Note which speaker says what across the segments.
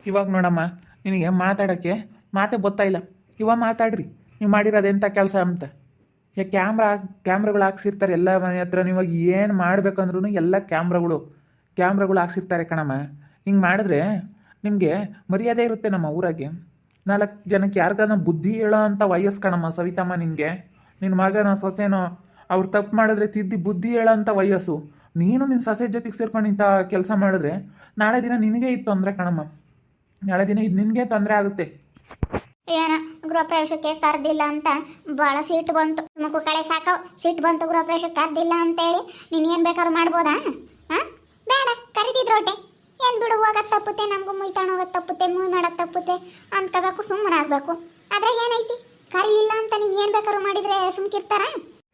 Speaker 1: ಇವಾಗ ನೋಡಮ್ಮ, ನಿನಗೆ ಮಾತಾಡೋಕ್ಕೆ ಮಾತೇ ಗೊತ್ತಾ ಇಲ್ಲ. ಇವಾಗ ಮಾತಾಡ್ರಿ, ನೀವು ಮಾಡಿರೋದೆಂಥ ಕೆಲಸ ಅಂತ. ಕ್ಯಾಮ್ರಾಗಳು ಹಾಕ್ಸಿರ್ತಾರೆ ಎಲ್ಲ ಮನೆ ಹತ್ರ. ಇವಾಗ ಏನು ಮಾಡ್ಬೇಕಂದ್ರೂ ಎಲ್ಲ ಕ್ಯಾಮ್ರಾಗಳು ಹಾಕ್ಸಿರ್ತಾರೆ ಕಣಮ್ಮ. ಹಿಂಗೆ ಮಾಡಿದ್ರೆ ನಿಮಗೆ ಮರ್ಯಾದೆ ಇರುತ್ತೆ ನಮ್ಮ ಊರಾಗೆ. 4 ಜನಕ್ಕೆ ಯಾರಿಗಾನ ಬುದ್ಧಿ ಹೇಳೋ ಅಂಥ ವಯಸ್ಸು ಕಣಮ್ಮ ಸವಿತಮ್ಮ ನಿನಗೆ. ನಿನ್ನ ಮಗನ ಸೊಸೆನೋ ಅವ್ರು ತಪ್ಪು ಮಾಡಿದ್ರೆ ತಿದ್ದಿ ಬುದ್ಧಿ ಹೇಳೋ ಅಂಥ ವಯಸ್ಸು. ನೀನು ನಿನ್ನ ಸೊಸೆ ಜೊತೆಗೆ ಸೇರ್ಕೊಂಡು ಇಂಥ ಕೆಲಸ ಮಾಡಿದ್ರೆ ನಾಳೆ ದಿನ ನಿನಗೆ ಇದು ತೊಂದರೆ ಕಣಮ್ಮ. ನಾಳೆ ದಿನ ಇದು ನಿನಗೆ ತೊಂದರೆ ಆಗುತ್ತೆ.
Speaker 2: ಏನ ಗೃಹ ಪ್ರವೇಶಕ್ಕೆ ಕರೆದಿಲ್ಲ ಅಂತ ಭಾಳ ಸಿಟ್ಟು ಬಂತು. ಮುಖ ಕಡೆ ಸಾಕೋ ಸಿಟ್ಟು ಬಂತು. ಗೃಹ ಪ್ರವೇಶಕ್ಕೆ ಕರೆದಿಲ್ಲ ಅಂತೇಳಿ ನೀನು ಏನು ಬೇಕಾದ್ರೂ ಮಾಡ್ಬೋದಾ? ಹಾಂ, ಬೇಡ ಕರೆದಿದ್ರೋಟೆ. ಏನು ಬಿಡು, ಹೋಗೋದು ತಪ್ಪುತ್ತೆ, ನಮಗೂ ಮುಯ್ತಾಣ ಹೋಗೋದು ತಪ್ಪುತ್ತೆ, ಮೂಯ್ ಮಾಡೋದು ತಪ್ಪುತ್ತೆ ಅನ್ಕೋಬೇಕು, ಸುಮ್ಮನಾಗಬೇಕು. ಅದ್ರಾಗ ಏನೈತಿ? ಕರೀಲಿಲ್ಲ ಅಂತ ನೀನು ಏನು ಬೇಕಾದ್ರೂ ಮಾಡಿದರೆ ಸುಮ್ಕಿರ್ತಾರ?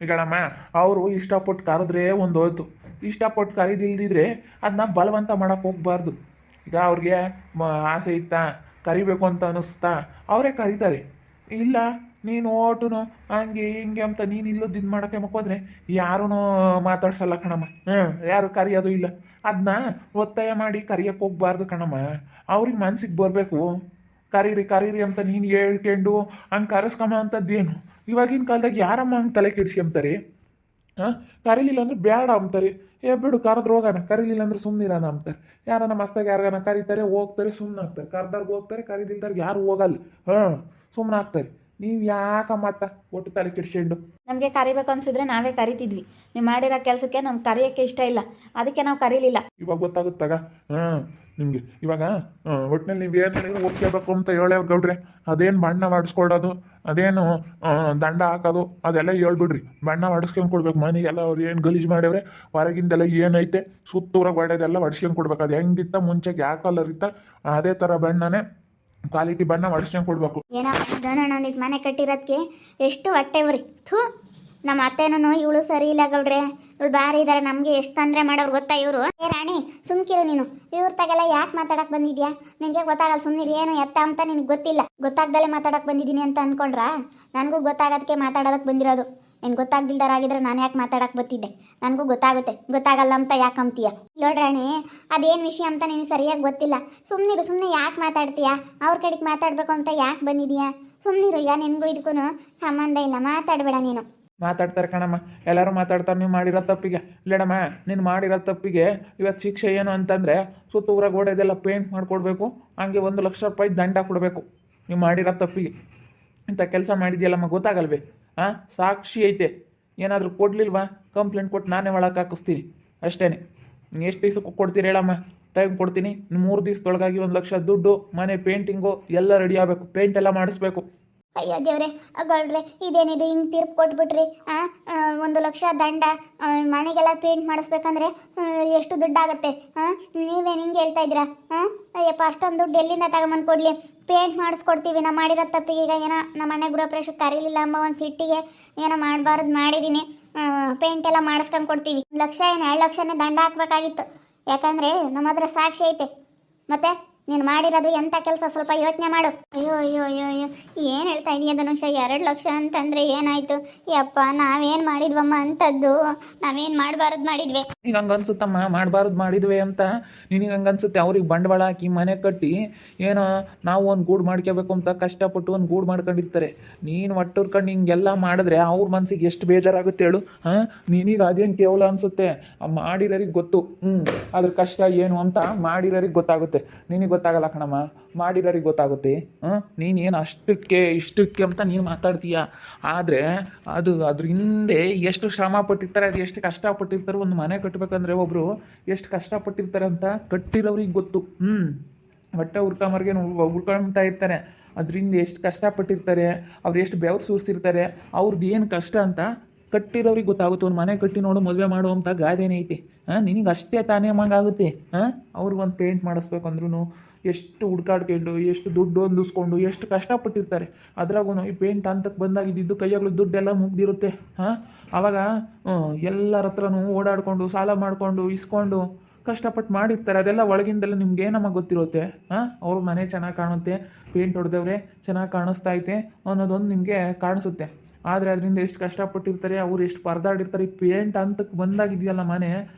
Speaker 1: ಈಗಳಮ್ಮ, ಅವರು ಇಷ್ಟಪಟ್ಟು ಕರೆದ್ರೆ ಒಂದು ಹೋಯ್ತು. ಇಷ್ಟಪಟ್ಟು ಕರೀದಿಲ್ದಿದ್ರೆ ಅದನ್ನ ಬಲವಂತ ಮಾಡೋಕ್ಕೆ ಹೋಗ್ಬಾರ್ದು. ಈಗ ಅವ್ರಿಗೆ ಆಸೆ ಇತ್ತಾ, ಕರಿಬೇಕು ಅಂತ ಅನ್ನಿಸ್ತಾ ಅವರೇ ಕರೀತಾರೆ. ಇಲ್ಲ ನೀನು ಓಟುನು ಹಂಗೆ ಹಿಂಗೆ ಅಂತ ನೀನು ಇಲ್ಲದ್ದು ಇದು ಮಾಡೋಕ್ಕೆ ಮಕ್ಕೋದ್ರೆ ಯಾರೂ ಮಾತಾಡ್ಸಲ್ಲ ಕಣಮ್ಮ. ಯಾರು ಕರೆಯೋದು ಇಲ್ಲ. ಅದನ್ನ ಒತ್ತಾಯ ಮಾಡಿ ಕರಿಯೋಕ್ಕೆ ಹೋಗ್ಬಾರ್ದು ಕಣಮ್ಮ. ಅವ್ರಿಗೆ ಮನ್ಸಿಗೆ ಬರಬೇಕು. ಕರೀರಿ ಅಂತ ನೀನು ಹೇಳ್ಕೊಂಡು ಹಂಗೆ ಕರೆಸ್ಕೊಂಬ ಅಂಥದ್ದೇನು. ಇವಾಗಿನ ಕಾಲದಾಗ ಯಾರಮ್ಮ ಹಂಗೆ ತಲೆ ಕೆಡಿಸ್ಕೊಂತಾರೆ? ಕರೀಲಿಲ್ಲ ಅಂದ್ರೆ ಬೇಡ ಅಂತಾರೆ. ಬಿಡು ಕರೆದ್ರೆ ಹೋಗೋಣ, ಕರೀಲಿಲ್ಲ ಅಂದ್ರೆ ಸುಮ್ಮನಿರೋಣ ಅಂತಾರೆ. ಯಾರನ್ನ ಮಸ್ತಾಗಿ ಯಾರಿಗಾನ ಕರೀತಾರೆ, ಹೋಗ್ತಾರೆ, ಸುಮ್ಮನೆ ಆಗ್ತಾರೆ. ಕರ್ದಾರ್ಗೆ ಹೋಗ್ತಾರೆ, ಕರೀದಿಲ್ದಾರ್ಗೆ ಯಾರು ಹೋಗಲ್ಲ. ಸುಮ್ಮನೆ ಆಗ್ತಾರೆ. ನೀವು ಯಾಕಮ್ಮತ್ತ ಒಟ್ಟು ತಲೆ ಕೆಡ್ಸ್ಕೊಂಡು?
Speaker 3: ನಮಗೆ ಕರಿಬೇಕು ಅನ್ಸಿದ್ರೆ ನಾವೇ ಕರಿತಿದ್ವಿ. ನೀವು ಮಾಡಿರೋ ಕೆಲಸಕ್ಕೆ ನಮ್ಗೆ ಕರೆಯೋಕ್ಕೆ ಇಷ್ಟ ಇಲ್ಲ, ಅದಕ್ಕೆ ನಾವು ಕರೀಲಿಲ್ಲ.
Speaker 1: ಇವಾಗ ಗೊತ್ತಾಗುತ್ತಾಗ ನಿಮಗೆ. ಇವಾಗ ಒಟ್ಟಿನಲ್ಲಿ ನೀವು ಏನು ಹೇಳಿದ್ರು ಓದ್ಕೋಬೇಕು ಅಂತ ಹೇಳೇವ್ರು ಗೌಡ್ರೆ. ಅದೇನು ಬಣ್ಣ ಮಾಡಿಸ್ಕೊಡೋದು, ಅದೇನು ದಂಡ ಹಾಕೋದು, ಅದೆಲ್ಲ ಹೇಳ್ಬಿಡ್ರಿ. ಬಣ್ಣ ಹೊಡಿಸ್ಕೊಂಡು ಕೊಡ್ಬೇಕು ಮನೆಗೆಲ್ಲ. ಅವ್ರು ಏನು ಗಲೀಜು ಮಾಡ್ಯವ್ರೆ, ಹೊರಗಿಂದೆಲ್ಲ ಏನೈತೆ ಸುತ್ತೂರಾಗ ಹೊಡೆಯೋದೆಲ್ಲ ಹೊಡಿಸ್ಕೊಂಡು ಕೊಡ್ಬೇಕು. ಅದು ಹೆಂಗಿತ್ತ ಮುಂಚೆಗೆ ಯಾವ ಕಲರ್ ಇತ್ತ ಅದೇ ಥರ ಬಣ್ಣನೇ ಕ್ವಾಲಿಟಿ ಬಣ್ಣ ಹೊಡಿಸ್ಕೊಂಡು ಕೊಡ್ಬೇಕು.
Speaker 2: ಏನೋ ಮನೆ ಕಟ್ಟಿರೋದಕ್ಕೆ ಎಷ್ಟು ಹೊಟ್ಟೆ ಉರಿ. ಥೂ, ನಮ್ಮ ಅತ್ತೆನೂ ಇವಳು ಸರಿ ಇಲ್ಲ ಗೌಡ್ರೆ. ಇವಳು ಬಾರಿ ಇದ್ದಾರೆ, ನಮಗೆ ಎಷ್ಟು ತೊಂದರೆ ಮಾಡೋರು ಗೊತ್ತಾ ಇವರು. ರಾಣಿ ಸುಮ್ಕಿರು ನೀನು. ಇವ್ರ ತಗೆಲ್ಲ ಯಾಕೆ ಮಾತಾಡಕ್ಕೆ ಬಂದಿದ್ಯಾ? ನಿನಗೆ ಗೊತ್ತಾಗಲ್ಲ, ಸುಮ್ಮನೆ ಏನು ಎತ್ತ ಅಂತ ನಿನಗೆ ಗೊತ್ತಿಲ್ಲ. ಗೊತ್ತಾಗ್ದಲೇ ಮಾತಾಡಕ್ಕೆ ಬಂದಿದ್ದೀನಿ ಅಂತ ಅಂದ್ಕೊಂಡ್ರಾ? ನನಗೂ ಗೊತ್ತಾಗೋದಕ್ಕೆ ಮಾತಾಡೋದಕ್ಕೆ ಬಂದಿರೋದು. ಏನು ಗೊತ್ತಾಗ್ದಿಲ್ದಾರಾಗಿದ್ರೆ ನಾನು ಯಾಕೆ ಮಾತಾಡಕ್ಕೆ ಬರ್ತಿದ್ದೆ? ನನಗೂ ಗೊತ್ತಾಗುತ್ತೆ. ಗೊತ್ತಾಗಲ್ಲ ಅಂತ ಯಾಕೆ ಅಂತೀಯ? ನೋಡ್ರಾಣಿ, ಅದೇನು ವಿಷಯ ಅಂತ ನಿನಗೆ ಸರಿಯಾಗಿ ಗೊತ್ತಿಲ್ಲ. ಸುಮ್ಮನಿರು, ಸುಮ್ಮನೆ ಯಾಕೆ ಮಾತಾಡ್ತೀಯಾ? ಅವ್ರ ಕಡೆಗೆ ಮಾತಾಡಬೇಕು ಅಂತ ಯಾಕೆ ಬಂದಿದೀಯಾ? ಸುಮ್ಮನಿರು. ಈಗ ನಿನಗೂ ಇದಕ್ಕೂ ಸಂಬಂಧ ಇಲ್ಲ, ಮಾತಾಡಬೇಡ ನೀನು.
Speaker 1: ಮಾತಾಡ್ತಾರೆ ಕಣಮ್ಮ, ಎಲ್ಲರೂ ಮಾತಾಡ್ತಾರೆ. ನೀವು ಮಾಡಿರೋ ತಪ್ಪಿಗೆ. ಇಲ್ಲಡಮ್ಮ, ನೀನು ಮಾಡಿರೋ ತಪ್ಪಿಗೆ ಇವತ್ತು ಶಿಕ್ಷೆ ಏನು ಅಂತಂದರೆ ಸುತ್ತ ಊರಾಗ ಓಡೋದೆಲ್ಲ ಪೇಂಟ್ ಮಾಡಿಕೊಡ್ಬೇಕು, ಹಂಗೆ 1 ಲಕ್ಷ ರೂಪಾಯಿ ದಂಡ ಕೊಡಬೇಕು. ನೀವು ಮಾಡಿರೋ ತಪ್ಪಿಗೆ ಇಂಥ ಕೆಲಸ ಮಾಡಿದ್ಯಲ್ಲಮ್ಮ, ಗೊತ್ತಾಗಲ್ವೇ? ಸಾಕ್ಷಿ ಐತೆ. ಏನಾದರೂ ಕೊಡಲಿಲ್ವಾ ಕಂಪ್ಲೇಂಟ್ ಕೊಟ್ಟು ನಾನೇ ಒಳಗೆ ಹಾಕಿಸ್ತೀನಿ ಅಷ್ಟೇ. ಎಷ್ಟು ದಿವ್ಸಕ್ಕೆ ಕೊಡ್ತೀರಿ ಹೇಳಮ್ಮ? ಟೈಮ್ ಕೊಡ್ತೀನಿ. 3 ದಿವ್ಸದೊಳಗಾಗಿ 1 ಲಕ್ಷ ದುಡ್ಡು, ಮನೆ ಪೇಂಟಿಂಗು ಎಲ್ಲ ರೆಡಿ ಆಗಬೇಕು, ಪೇಂಟ್ ಎಲ್ಲ ಮಾಡಿಸ್ಬೇಕು.
Speaker 2: ಅಯ್ಯೋ ದೇವ್ರೆ, ಗೌಡ್ರೆ ಇದೇನಿದು ಹಿಂಗೆ ತೀರ್ಪು ಕೊಟ್ಬಿಟ್ರಿ? 1 ಲಕ್ಷ ದಂಡ, ಮನೆಗೆಲ್ಲ ಪೇಂಟ್ ಮಾಡಿಸ್ಬೇಕಂದ್ರೆ ಎಷ್ಟು ದುಡ್ಡಾಗತ್ತೆ? ನೀವೇನು ಹಿಂಗೆ ಹೇಳ್ತಾ ಇದ್ದೀರಾ? ಅಯ್ಯಪ್ಪ, ಅಷ್ಟೊಂದು ದುಡ್ಡು ಎಲ್ಲಿಂದ ತಗೊಂಬಂದು ಕೊಡಲಿ? ಪೇಂಟ್ ಮಾಡಿಸ್ಕೊಡ್ತೀವಿ. ನಾವು ಮಾಡಿರೋ ತಪ್ಪಿಗೆ ಈಗ ಏನೋ ನಮ್ಮ ಮನೆ ಗೃಹ ಪ್ರವೇಶಕ್ಕೆ ಕರೀಲಿಲ್ಲ ಅಂಬ ಒಂದು ಸಿಟ್ಟಿಗೆ ಏನೋ ಮಾಡಬಾರ್ದು ಮಾಡಿದ್ದೀನಿ. ಪೇಂಟ್ ಎಲ್ಲ ಮಾಡಿಸ್ಕೊಂಡು ಕೊಡ್ತೀವಿ. 1 ಲಕ್ಷ ಏನು 2 ಲಕ್ಷನೇ ದಂಡ ಹಾಕ್ಬೇಕಾಗಿತ್ತು. ಯಾಕಂದರೆ ನಮ್ಮ ಹತ್ರ ಸಾಕ್ಷಿ ಐತೆ. ಮತ್ತೆ ನೀನು ಮಾಡಿರೋದು ಎಂಥ ಕೆಲಸ ಸ್ವಲ್ಪ ಯೋಚನೆ ಮಾಡು. ಅಯ್ಯೋ ಅಯ್ಯೋ ಅಯ್ಯೋ ಅಯ್ಯೋ, ಏನು ಹೇಳ್ತಾ ಇದೀಯ ಧನುಷ? 2 ಲಕ್ಷ ಅಂತಂದರೆ ಏನಾಯಿತು? ಯಪ್ಪ, ನಾವೇನು ಮಾಡಿದ್ವಮ್ಮ ಅಂಥದ್ದು? ನಾವೇನು ಮಾಡಬಾರ್ದು ಮಾಡಿದ್ವಿ?
Speaker 1: ಈಗ ಹಂಗೆ ಅನ್ಸುತ್ತಮ್ಮ, ಮಾಡಬಾರ್ದು ಮಾಡಿದ್ವಿ ಅಂತ ನಿನಗೆ ಹಂಗೆ ಅನ್ಸುತ್ತೆ. ಅವ್ರಿಗೆ ಬಂಡವಾಳ ಹಾಕಿ ಮನೆ ಕಟ್ಟಿ ಏನೋ ನಾವು ಒಂದು ಗೂಡು ಮಾಡ್ಕೋಬೇಕು ಅಂತ ಕಷ್ಟಪಟ್ಟು ಒಂದು ಗೂಡು ಮಾಡ್ಕೊಂಡಿರ್ತಾರೆ. ನೀನು ಒಟ್ಟುರ್ಕೊಂಡು ಹಿಂಗೆಲ್ಲ ಮಾಡಿದ್ರೆ ಅವ್ರ ಮನಸ್ಸಿಗೆ ಎಷ್ಟು ಬೇಜಾರಾಗುತ್ತೆ ಹೇಳು. ನಿನಗೆ ಅದೇನು ಕೇವಲ ಅನಿಸುತ್ತೆ, ಮಾಡಿರೋರಿಗೆ ಗೊತ್ತು. ಅದ್ರ ಕಷ್ಟ ಏನು ಅಂತ ಮಾಡಿರೋರಿಗೆ ಗೊತ್ತಾಗುತ್ತೆ. ನಿನಗೆ ಗೊತ್ತಾಗಲ್ಲ ಕಣಮ್ಮ, ಮಾಡಿರೋರಿಗೆ ಗೊತ್ತಾಗುತ್ತೆ. ನೀನೇನು ಅಷ್ಟಕ್ಕೆ ಇಷ್ಟಕ್ಕೆ ಅಂತ ನೀನು ಮಾತಾಡ್ತೀಯ. ಆದರೆ ಅದ್ರ ಹಿಂದೆ ಎಷ್ಟು ಶ್ರಮ ಪಟ್ಟಿರ್ತಾರೆ, ಅದು ಎಷ್ಟು ಕಷ್ಟಪಟ್ಟಿರ್ತಾರೆ. ಒಂದು ಮನೆ ಕಟ್ಟಬೇಕಂದ್ರೆ ಒಬ್ಬರು ಎಷ್ಟು ಕಷ್ಟಪಟ್ಟಿರ್ತಾರೆ ಅಂತ ಕಟ್ಟಿರೋರಿಗೆ ಗೊತ್ತು. ಹೊಟ್ಟೆ ಹುರ್ಕೊಂತಾ ಇರ್ತಾರೆ. ಅದರಿಂದ ಎಷ್ಟು ಕಷ್ಟಪಟ್ಟಿರ್ತಾರೆ, ಅವ್ರು ಎಷ್ಟು ಬೆವರು ಸುರಿಸಿರ್ತಾರೆ, ಅವ್ರದ್ದು ಏನು ಕಷ್ಟ ಅಂತ ಕಟ್ಟಿರೋರಿಗೆ ಗೊತ್ತಾಗುತ್ತೆ. ಒಂದು ಮನೆ ಕಟ್ಟಿ ನೋಡು, ಮದುವೆ ಮಾಡುವಂಥ ಗಾದೆನೇ ಐತೆ. ನಿನಗೆ ಅಷ್ಟೇ ತಾನೇ ಮಂಗಾಗುತ್ತೆ. ಅವ್ರಿಗೊಂದು ಪೇಂಟ್ ಮಾಡಿಸ್ಬೇಕಂದ್ರೂ ಎಷ್ಟು ಹುಡ್ಕಾಡ್ಕೊಂಡು, ಎಷ್ಟು ದುಡ್ಡು ಹೊಂದಿಸ್ಕೊಂಡು, ಎಷ್ಟು ಕಷ್ಟಪಟ್ಟಿರ್ತಾರೆ. ಅದ್ರಾಗೂ ಈ ಪೇಂಟ್ ಅಂತಕ್ಕೆ ಬಂದಾಗಿದ್ದು ಕೈಯಾಗಲು ದುಡ್ಡೆಲ್ಲ ಮುಗ್ದಿರುತ್ತೆ. ಆವಾಗ ಎಲ್ಲರ ಹತ್ರನೂ ಓಡಾಡಿಕೊಂಡು, ಸಾಲ ಮಾಡಿಕೊಂಡು, ಇಸ್ಕೊಂಡು ಕಷ್ಟಪಟ್ಟು ಮಾಡಿರ್ತಾರೆ. ಅದೆಲ್ಲ ಒಳಗಿಂದೆಲ್ಲ ನಿಮ್ಗೆ ನಮಗೆ ಗೊತ್ತಿರುತ್ತೆ. ಅವ್ರ ಮನೆ ಚೆನ್ನಾಗಿ ಕಾಣುತ್ತೆ, ಪೇಂಟ್ ಹೊಡೆದವ್ರೆ ಚೆನ್ನಾಗಿ ಕಾಣಿಸ್ತಾ ಐತೆ ಅನ್ನೋದೊಂದು ನಿಮಗೆ ಕಾಣಿಸುತ್ತೆ. ಆದರೆ ಅದರಿಂದ ಎಷ್ಟು ಕಷ್ಟಪಟ್ಟಿರ್ತಾರೆ, ಅವ್ರು ಎಷ್ಟು ಪರದಾಡಿರ್ತಾರೆ. ಪೇಂಟ್ ಅಂತಕ್ಕೆ ಬಂದಾಗಿದೆಯಲ್ಲ ಮನೆ,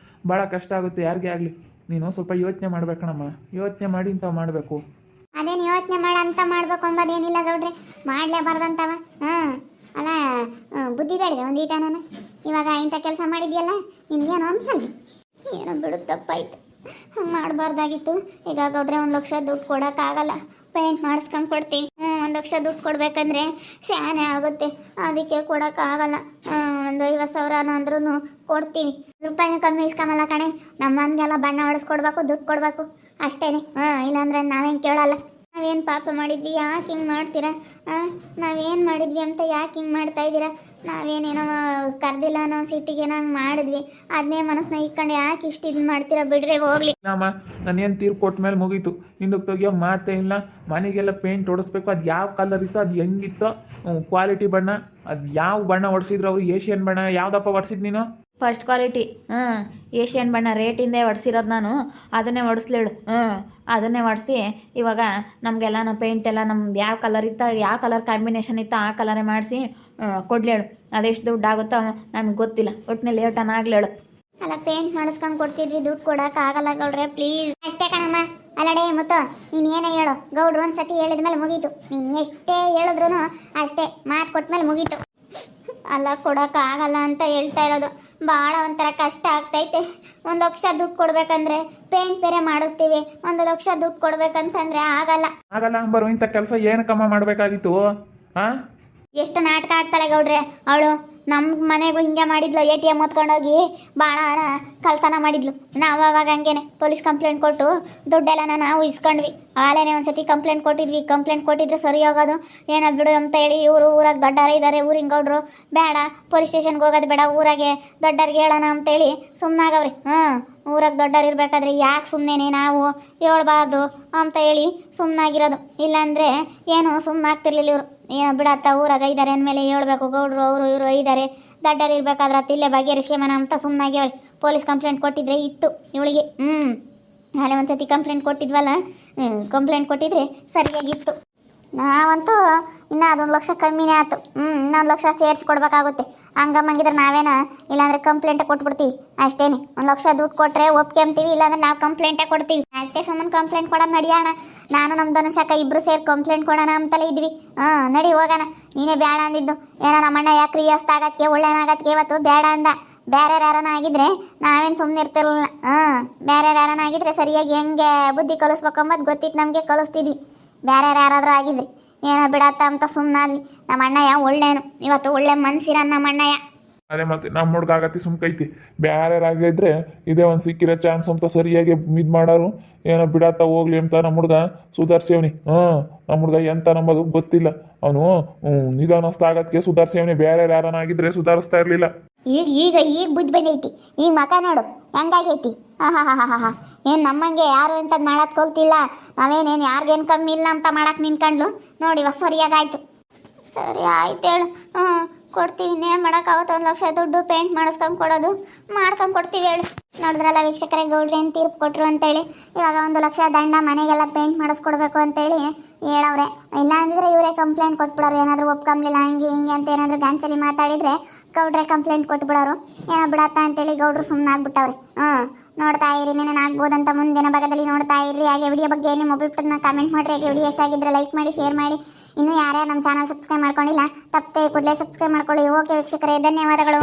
Speaker 1: ಭಾಳ ಕಷ್ಟ ಆಗುತ್ತೆ ಯಾರಿಗೇ ಆಗಲಿ. ನೀನು ಸ್ವಲ್ಪ ಯೋಚನೆ ಮಾಡ್ಬೇಕಣಮ್ಮ, ಯೋಚನೆ ಮಾಡಿ ಇಂಥವು ಮಾಡಬೇಕು.
Speaker 2: ಅದೇನು ಯೋಚನೆ ಮಾಡ ಅಂತ ಮಾಡ್ಬೇಕು ಅಂಬೋದೇನಿಲ್ಲ ಗೌಡ್ರೆ, ಮಾಡಲೇಬಾರ್ದಂತವ. ಅಲ್ಲ ಬುದ್ಧಿ ಬೇಡವೆ ಒಂದು ಈಟ ನಾನು. ಇವಾಗ ಇಂಥ ಕೆಲಸ ಮಾಡಿದ್ಯಲ್ಲ ನಿನ್ಗೇನು ಅನ್ಸಲ್ಲ? ಏನೋ ಬಿಡು, ತಪ್ಪಾಯ್ತು, ಹಂಗೆ ಮಾಡಬಾರ್ದಾಗಿತ್ತು. ಈಗ ಗೌಡ್ರೆ 1 ಲಕ್ಷ ದುಡ್ಡು ಕೊಡೋಕ್ಕಾಗಲ್ಲ, ಪೇಂಟ್ ಮಾಡಿಸ್ಕೊಂಡು ಕೊಡ್ತೀವಿ. 1 ಲಕ್ಷ ದುಡ್ಡು ಕೊಡ್ಬೇಕಂದ್ರೆ ಸ್ಯಾನೆ ಆಗುತ್ತೆ, ಅದಕ್ಕೆ ಕೊಡೋಕ್ಕಾಗಲ್ಲ. ಒಂದು 50,000 ಅಂದ್ರೂ ಕೊಡ್ತೀವಿ. ರೂಪಾಯಿನೂ ಕಮ್ಮಿ ಇಸ್ಕೊಂಬಲ್ಲ ಕಣೆ. ನಮ್ಮ ಮನೆಗೆಲ್ಲ ಬಣ್ಣ ಹೊಡೆಸ್ಕೊಡ್ಬೇಕು, ದುಡ್ಡು ಕೊಡಬೇಕು ಅಷ್ಟೇನೆ. ಇಲ್ಲಾಂದ್ರೆ ನಾವೇನು ಕೇಳಲ್ಲ. ನಾವೇನು ಪಾಪ ಮಾಡಿದ್ವಿ, ಯಾಕೆ ಹಿಂಗೆ ಮಾಡ್ತೀರಾ? ನಾವೇನು ಮಾಡಿದ್ವಿ ಅಂತ ಯಾಕೆ ಹಿಂಗೆ ಮಾಡ್ತಾ ಇದ್ದೀರಾ? ನಾವೇನೇನೋ ಕರ್ದಿಲ್ಲ ಅನ್ನೋ ಸಿಟ್ಟಿಗೆ ನಂಗೆ ಮಾಡಿದ್ವಿ, ಅದನ್ನೇ ಮನಸ್ಸನ್ನ ಇಟ್ಕೊಂಡು ಯಾಕೆ ಇಷ್ಟು ಇದು ಮಾಡ್ತೀರಾ? ಬಿಡ್ರೆ ಹೋಗ್ಲಿ.
Speaker 1: ಅಮ್ಮ ನಾನೇನು ತೀರ್ಪು ಕೊಟ್ಟ ಮೇಲೆ ಮುಗೀತು, ಹಿಂದಕ್ಕೆ ತೆಗಿಯೋ ಮಾತೇ ಇಲ್ಲ. ಮನೆಗೆಲ್ಲ ಪೇಂಟ್ ಹೊಡಿಸ್ಬೇಕು, ಅದು ಯಾವ ಕಲರ್ ಇತ್ತೋ ಅದು ಹೆಂಗಿತ್ತೋ ಕ್ವಾಲಿಟಿ ಬಣ್ಣ, ಅದು ಯಾವ ಬಣ್ಣ ಹೊಡ್ಸಿದ್ರು ಅವರು? ಏಷ್ಯನ್ ಬಣ್ಣ ಯಾವ್ದಪ್ಪ ಹೊಡ್ಸಿದ್ ನೀನು?
Speaker 3: First quality. ಏಷ್ಯನ್ ಬಣ್ಣ ರೇಟಿಂದೇ ಹೊಡ್ಸಿರೋದು ನಾನು, ಅದನ್ನೇ ಹೊಡಿಸ್ಲೇಳು. ಅದನ್ನೇ ಹೊಡಿಸಿ ಇವಾಗ ನಮಗೆಲ್ಲ ನಮ್ಮ ಪೇಂಟ್ ಎಲ್ಲ ನಮ್ದು ಯಾವ ಕಲರ್ ಇತ್ತು, ಯಾವ ಕಲರ್ ಕಾಂಬಿನೇಷನ್ ಇತ್ತು ಆ ಕಲರೇ ಮಾಡಿಸಿ ಕೊಡ್ಲೇಳು. ಅದೆಷ್ಟು ದುಡ್ಡು ಆಗುತ್ತೋ ನನಗೆ ಗೊತ್ತಿಲ್ಲ, ಒಟ್ಟಿನಲ್ಲಿ ಲೇಟನ್ ಆಗ್ಲೇಳು.
Speaker 2: ಅಲ್ಲ ಪೇಂಟ್ ಮಾಡಿಸ್ಕೊಂಡು ಕೊಡ್ತಿದ್ವಿ, ದುಡ್ಡು ಕೊಡೋಕ್ಕಾಗಲ್ಲ ಗೌಡ್ರೆ ಪ್ಲೀಸ್. ಅಷ್ಟೇ ಕಣಮ್ಮ. ಅಲ್ಲಡೆ ಮುತ್ತು, ನೀನು ಏನೇ ಹೇಳು, ಗೌಡ್ರು ಒಂದು ಸತಿ ಹೇಳಿದ ಮೇಲೆ ಮುಗೀತು. ನೀನು ಎಷ್ಟೇ ಹೇಳಿದ್ರು ಅಷ್ಟೇ, ಮಾತು ಕೊಟ್ಟ ಮೇಲೆ ಮುಗೀತು. ಅಲ್ಲ ಕೊಡೋಕ್ಕಾಗಲ್ಲ ಅಂತ ಹೇಳ್ತಾ ಇರೋದು, ಭಾಳ ಒಂಥರ ಕಷ್ಟ ಆಗ್ತೈತೆ. 1 ಲಕ್ಷ ದುಡ್ಡು ಕೊಡ್ಬೇಕಂದ್ರೆ ಪೇಂಟ್ ಬೇರೆ ಮಾಡಿಸ್ತೀವಿ, 1 ಲಕ್ಷ ದುಡ್ಡು ಕೊಡ್ಬೇಕಂತಂದ್ರೆ ಆಗಲ್ಲ.
Speaker 1: ಬರೋ ಇಂಥ ಕೆಲಸ ಏನಕ್ಕಮ್ಮ ಮಾಡಬೇಕಾಗಿತ್ತು?
Speaker 2: ಎಷ್ಟು ನಾಟಕ ಆಡ್ತಾಳೆ ಗೌಡ್ರೆ ಅವಳು. ನಮ್ಮ ಮನೆಗೂ ಹಿಂಗೆ ಮಾಡಿದ್ಲು, ATM ಹೊತ್ಕೊಂಡೋಗಿ ಭಾಳ ಕಳ್ತನ ಮಾಡಿದ್ಲು. ನಾವು ಅವಾಗ ಹಂಗೇನೆ ಪೊಲೀಸ್ ಕಂಪ್ಲೇಂಟ್ ಕೊಟ್ಟು ದುಡ್ಡೆಲ್ಲ ನಾವು ಇಸ್ಕೊಂಡ್ವಿ. ಆಲೇನೆ ಒಂದ್ಸತಿ ಕಂಪ್ಲೇಂಟ್ ಕೊಟ್ಟಿದ್ವಿ. ಕಂಪ್ಲೇಂಟ್ ಕೊಟ್ಟಿದ್ರೆ ಸರಿ ಹೋಗೋದು, ಏನೋ ಬಿಡು ಅಂತ ಹೇಳಿ ಊರಾಗ ದೊಡ್ಡಾರ ಇದ್ದಾರೆ, ಊರಿನ ಗೌಡ್ರು ಬೇಡ ಪೊಲೀಸ್ ಸ್ಟೇಷನ್ಗೆ ಹೋಗೋದು ಬೇಡ, ಊರಾಗೆ ದೊಡ್ಡವ್ರಿಗೆ ಹೇಳೋಣ ಅಂತೇಳಿ ಸುಮ್ಮನಾಗವ್ರಿ. ಊರಾಗ ದೊಡ್ಡವ್ರು ಇರಬೇಕಾದ್ರೆ ಯಾಕೆ ಸುಮ್ಮನೆ ನಾವು ಹೇಳ್ಬಾರ್ದು ಅಂತ ಹೇಳಿ ಸುಮ್ಮನಾಗಿರೋದು. ಇಲ್ಲಾಂದರೆ ಏನು ಸುಮ್ಮನಾಗ್ತಿರ್ಲಿಲ್ಲ ಇವರು. ಏನೋ ಬಿಡತ್ತ, ಊರಾಗ ಇದ್ದಾರೆ ಅಂದಮೇಲೆ ಹೇಳ್ಬೇಕು, ಗೌಡ್ರು ಅವರು ಇವರು ಇದ್ದಾರೆ, ದೊಡ್ಡವ್ರು ಇರಬೇಕಾದ್ರೆ ಅತ್ತಿಲ್ಲೇ ಬಗೆಹರಿಸ್ಕೊಂಬನ ಅಂತ ಸುಮ್ಮನಾಗ್ಯವ್ರಿ. ಪೊಲೀಸ್ ಕಂಪ್ಲೇಂಟ್ ಕೊಟ್ಟಿದ್ರೆ ಇತ್ತು ಇವಳಿಗೆ. ನಾಳೆ ಒಂದ್ಸತಿ ಕಂಪ್ಲೇಂಟ್ ಕೊಟ್ಟಿದ್ವಲ್ಲ, ಕಂಪ್ಲೇಂಟ್ ಕೊಟ್ಟಿದ್ರೆ ಸರಿಯಾಗಿತ್ತು. ನಾವಂತೂ ಇನ್ನೂ ಅದೊಂದು ಲಕ್ಷ ಕಮ್ಮಿನೇ ಆಯ್ತು. ಇನ್ನೊಂದು ಲಕ್ಷ ಸೇರಿಸ್ಕೊಡ್ಬೇಕಾಗುತ್ತೆ. ಹಂಗಮ್ಮಂಗಿದ್ರೆ ನಾವೇನ ಇಲ್ಲಾಂದ್ರೆ ಕಂಪ್ಲೇಂಟೇ ಕೊಟ್ಬಿಡ್ತೀವಿ ಅಷ್ಟೇನೆ. 1 ಲಕ್ಷ ದುಡ್ಡು ಕೊಟ್ಟರೆ ಒಪ್ಕೊಂತೀವಿ, ಇಲ್ಲಾಂದ್ರೆ ನಾವು ಕಂಪ್ಲೇಂಟೇ ಕೊಡ್ತೀವಿ ಅಷ್ಟೇ. ಸುಮ್ಮನೆ ಕಂಪ್ಲೇಂಟ್ ಕೊಡೋದು ನಡಿಯೋಣ. ನಾನು ನಮ್ಮ ಧನುಷಕ್ಕ ಇಬ್ಬರು ಸೇರಿ ಕಂಪ್ಲೇಂಟ್ ಕೊಡೋಣ ಅಂತಲೇ ಇದ್ವಿ. ನಡಿ ಹೋಗೋಣ. ನೀನೇ ಬೇಡ ಅಂದಿದ್ದು. ಏನೋ ನಮ್ಮಣ್ಣ ಯಾಕೆ ರಿಯಸ್ತ್ ಆಗತ್ತೆ ಒಳ್ಳೆನಾಗತ್ತೆ ಇವತ್ತು ಬೇಡ ಅಂದ. ಬೇರೆ ಯಾರನ ಆಗಿದ್ರೆ ನಾವೇನು ಸುಮ್ಮನೆ ಇರ್ತಿರಲಿಲ್ಲ. ಬೇರೆ ಯಾರನ ಆಗಿದ್ರೆ ಸರಿಯಾಗಿ ಹೆಂಗೆ ಬುದ್ಧಿ ಕಲಿಸ್ಬೇಕು ಅಂಬದು ಗೊತ್ತಿತ್ತು ನಮಗೆ, ಕಲಿಸ್ತಿದ್ವಿ. ಬೇರೆ ಯಾರಾದರೂ ಆಗಿದ್ರಿ ಏನೋ ಬಿಡತ್ತ ಅಂತ ಸುಮ್ಮನಾದ್ವಿ. ನಮ್ಮ ಅಣ್ಣಯ್ಯ ಒಳ್ಳೇನು, ಇವತ್ತು ಒಳ್ಳೆ ಮನ್ಸಿರ ನಮ್ಮ ಅಣ್ಣಯ್ಯ.
Speaker 4: ಅದೇ ಮತ್ತೆ ನಮ್ಮ ಹುಡ್ಗ ಆಗತ್ತಿ ಸುಮ್ಕೈತಿ. ಬ್ಯಾರಾಗಿದ್ರೆ ಇದೇ ಒಂದು ಸಿಕ್ಕಿರೋ ಚಾನ್ಸ್ ಅಂತ ಸರಿಯಾಗಿ ಇದು ಮಾಡೋರು. ಏನೋ ಬಿಡತ್ತ ಹೋಗ್ಲಿ ಅಂತ ನಮ್ಮ ಹುಡ್ಗ ಸುಧಾರ್ಸೇವ್ನಿ. ನಮ್ಮ ಹುಡ್ಗ ಎಂತ ನಮ್ಮದು ಗೊತ್ತಿಲ್ಲ. ಅವನು ನಿಧಾನಸ್ಥ ಆಗತ್ಗೆ ಸುಧಾರ್ಸೇವ್ನಿ. ಬೇರೆ ಯಾರನ್ನಾಗಿದ್ರೆ ಸುಧಾರಿಸ್ತಾ ಇರಲಿಲ್ಲ.
Speaker 2: ಈಗ ಬುದ್ಧಿ ಬಂದೈತಿ. ಈಗ ಮಕ ನೋಡು ಹೆಂಗಾಗೈತಿ. ಹಾ ಏನು ನಮ್ಮಂಗೆ ಯಾರು ಎಂಥದ್ದು ಮಾಡಕ್ಕೆ ಕಲ್ತಿಲ್ಲ. ನಾವೇನೇನು ಯಾರಿಗೇನು ಕಮ್ಮಿ ಇಲ್ಲ ಅಂತ ಮಾಡಕ್ಕೆ ನಿನ್ಕಂಡ್ಲು ನೋಡಿ. ಸರಿಯಾಗಾಯ್ತು. ಸರಿ ಆಯ್ತು ಹೇಳು. ಕೊಡ್ತೀವಿ. ಇನ್ನೇನು ಮಾಡೋಕ್ಕಾಗುತ್ತೆ? 1 ಲಕ್ಷ ದುಡ್ಡು ಪೇಂಟ್ ಮಾಡಿಸ್ಕೊಂಡು ಕೊಡೋದು ಮಾಡ್ಕೊಂಡು ಕೊಡ್ತೀವಿ ಹೇಳು. ನೋಡಿದ್ರಲ್ಲ ವೀಕ್ಷಕರೇ, ಗೌಡ್ರು ಏನು ತೀರ್ಪು ಕೊಟ್ಟರು ಅಂತೇಳಿ. ಇವಾಗ 1 ಲಕ್ಷ ದಂಡ, ಮನೆಗೆಲ್ಲ ಪೇಂಟ್ ಮಾಡಿಸ್ಕೊಡ್ಬೇಕು ಅಂತೇಳಿ ಹೇಳವ್ರೆ. ಇಲ್ಲ ಅಂದಿದ್ರೆ ಇವರೇ ಕಂಪ್ಲೇಂಟ್ ಕೊಟ್ಬಿಡೋರು. ಏನಾದರೂ ಒಪ್ಕೊಂಬ್ಲಿಲ್ಲ ಹಂಗೆ ಹಿಂಗೆ ಅಂತ ಏನಾದರೂ ಗಾಂಚಲಿ ಮಾತಾಡಿದರೆ ಗೌಡ್ರೆ ಕಂಪ್ಲೇಂಟ್ ಕೊಟ್ಬಿಡೋರು. ಏನೋ ಬಿಡತ್ತ ಅಂತೇಳಿ ಗೌಡ್ರು ಸುಮ್ಮನೆ ಆಗ್ಬಿಟ್ಟವ್ರೆ. ನೋಡ್ತಾ ಇರಿ, ನೀನೇನು ಆಗ್ಬೋದಂತ ಮುಂದಿನ ಭಾಗದಲ್ಲಿ ನೋಡ್ತಾ ಇರಿ. ಹಾಗೆ ವಿಡಿಯೋ ಬಗ್ಗೆ ನಿಮ್ಮ ಒಬ್ಬಿಟ್ಟನ್ನ ಕಾಮೆಂಟ್ ಮಾಡಿರಿ. ಹಾಗೆ ವಿಡಿಯೋ ಎಷ್ಟಾಗಿದ್ದರೆ ಲೈಕ್ ಮಾಡಿ, ಶೇರ್ ಮಾಡಿ. ಇನ್ನೂ ಯಾರ್ಯಾರು ನಮ್ಮ ಚಾನಲ್ ಸಬ್ಸ್ಕ್ರೈಬ್ ಮಾಡ್ಕೊಂಡಿಲ್ಲ ತಪ್ಪದೆ ಕೂಡಲೇ ಸಬ್ಸ್ಕ್ರೈಬ್ ಮಾಡ್ಕೊಳ್ಳಿ. ಓಕೆ ವೀಕ್ಷಕರೇ, ಧನ್ಯವಾದಗಳು.